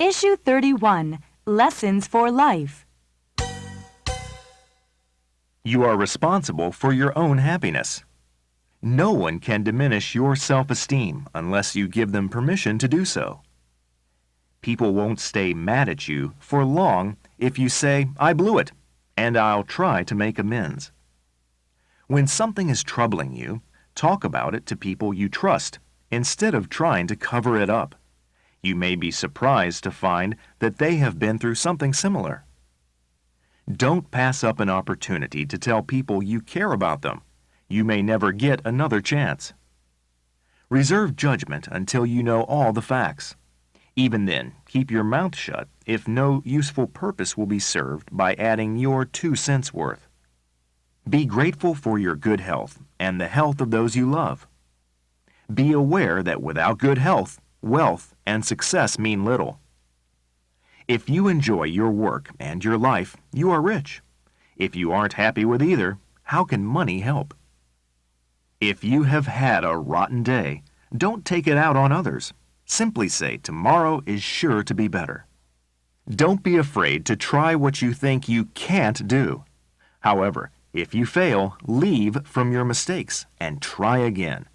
Issue 31, Lessons for Life. You are responsible for your own happiness. No one can diminish your self-esteem unless you give them permission to do so. People won't stay mad at you for long if you say, "I blew it, and I'll try to make amends." When something is troubling you, talk about it to people you trust instead of trying to cover it up. You may be surprised to find that they have been through something similar. Don't pass up an opportunity to tell people you care about them. You may never get another chance. Reserve judgment until you know all the facts. Even then, keep your mouth shut if no useful purpose will be served by adding your 2 cents worth. Be grateful for your good health and the health of those you love. Be aware that without good health, wealth and success mean little. If you enjoy your work and your life, you are rich. If you aren't happy with either, how can money help? If you have had a rotten day, don't take it out on others. Simply say tomorrow is sure to be better. Don't be afraid to try what you think you can't do. However, if you fail, leave from your mistakes and try again.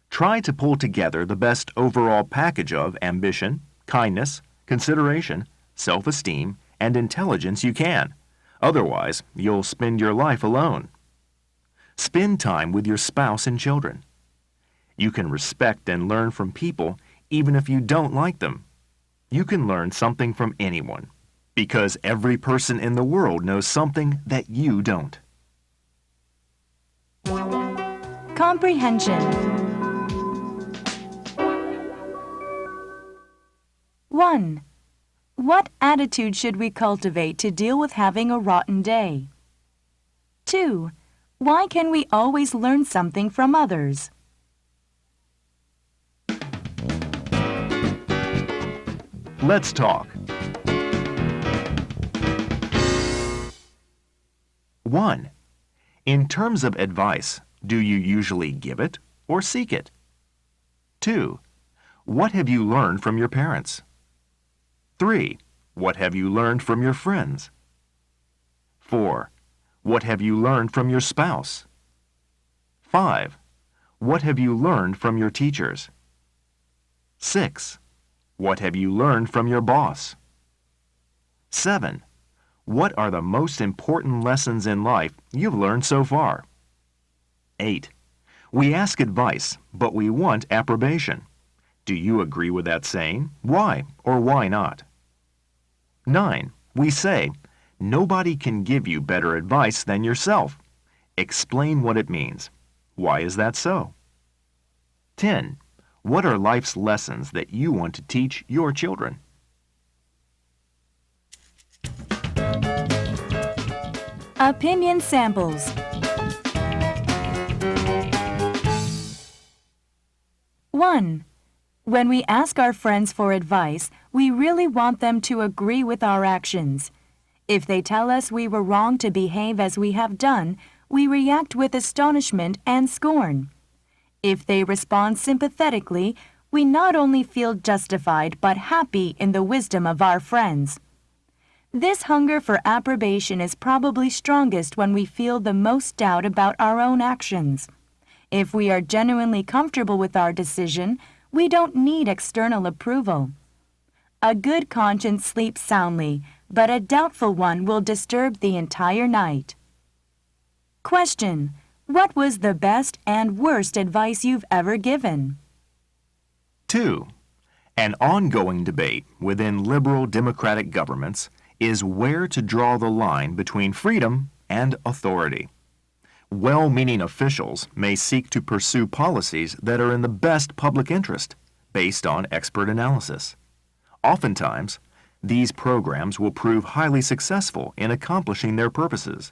Try to pull together the best overall package of ambition, kindness, consideration, self-esteem, and intelligence you can. Otherwise, you'll spend your life alone. Spend time with your spouse and children. You can respect and learn from people even if you don't like them. You can learn something from anyone because every person in the world knows something that you don't. Comprehension. 1. What attitude should we cultivate to deal with having a rotten day? 2. Why can we always learn something from others? Let's talk. 1. In terms of advice, do you usually give it or seek it? 2. What have you learned from your parents? 3. What have you learned from your friends? 4. What have you learned from your spouse? 5. What have you learned from your teachers? 6. What have you learned from your boss? 7. What are the most important lessons in life you've learned so far? 8. We ask advice, but we want approbation. Do you agree with that saying? Why or why not? 9. We say, nobody can give you better advice than yourself. Explain what it means. Why is that so? 10. What are life's lessons that you want to teach your children? Opinion samples. 1. When we ask our friends for advice, we really want them to agree with our actions. If they tell us we were wrong to behave as we have done, we react with astonishment and scorn. If they respond sympathetically, we not only feel justified but happy in the wisdom of our friends. This hunger for approbation is probably strongest when we feel the most doubt about our own actions. If we are genuinely comfortable with our decision, we don't need external approval. A good conscience sleeps soundly, but a doubtful one will disturb the entire night. Question: what was the best and worst advice you've ever given? 2. An ongoing debate within liberal democratic governments is where to draw the line between freedom and authority. Well-meaning officials may seek to pursue policies that are in the best public interest, based on expert analysis. Oftentimes, these programs will prove highly successful in accomplishing their purposes,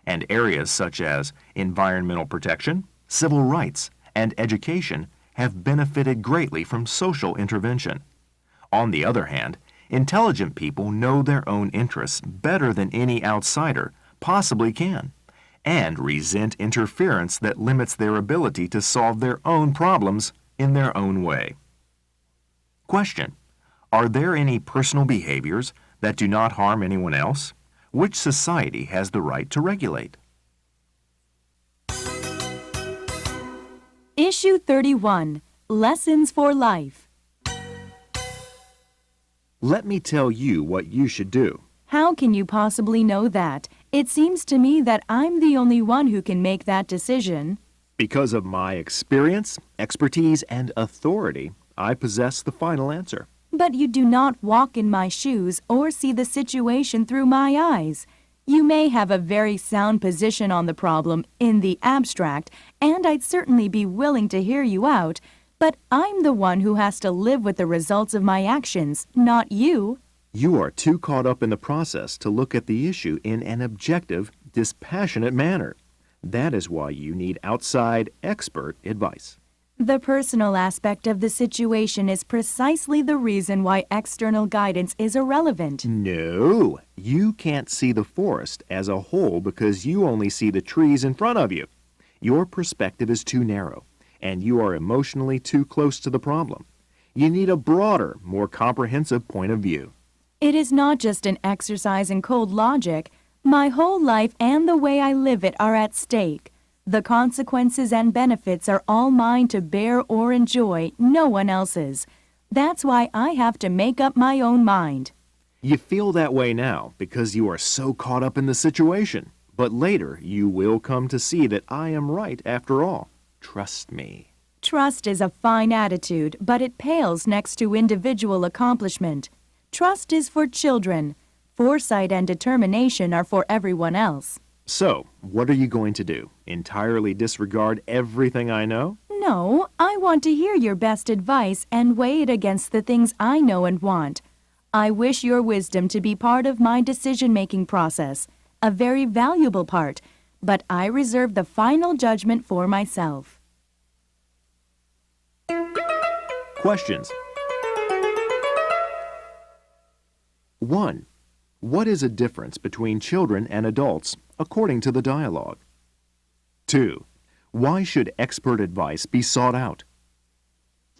and areas such as environmental protection, civil rights, and education have benefited greatly from social intervention. On the other hand, intelligent people know their own interests better than any outsider possibly can, and resent interference that limits their ability to solve their own problems in their own way. Question: Are there any personal behaviors that do not harm anyone else? Which society has the right to regulate? Issue 31, Lessons for Life. Let me tell you what you should do. How can you possibly know that? It seems to me that I'm the only one who can make that decision. Because of my experience, expertise, and authority, I possess the final answer. But you do not walk in my shoes or see the situation through my eyes. You may have a very sound position on the problem in the abstract, and I'd certainly be willing to hear you out, but I'm the one who has to live with the results of my actions, not you. You are too caught up in the process to look at the issue in an objective, dispassionate manner. That is why you need outside expert advice. The personal aspect of the situation is precisely the reason why external guidance is irrelevant. No, you can't see the forest as a whole because you only see the trees in front of you. Your perspective is too narrow, and you are emotionally too close to the problem. You need a broader, more comprehensive point of view. It is not just an exercise in cold logic. My whole life and the way I live it are at stake. The consequences and benefits are all mine to bear or enjoy, no one else's. That's why I have to make up my own mind. You feel that way now because you are so caught up in the situation. But later, you will come to see that I am right after all. Trust me. Trust is a fine attitude, but it pales next to individual accomplishment. Trust is for children. Foresight and determination are for everyone else. So, what are you going to do? Entirely disregard everything I know? No, I want to hear your best advice and weigh it against the things I know and want. I wish your wisdom to be part of my decision-making process, a very valuable part, but I reserve the final judgment for myself. Questions. 1. What is a difference between children and adults according to the dialogue? 2. Why should expert advice be sought out?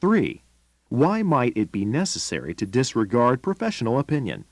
3. Why might it be necessary to disregard professional opinion?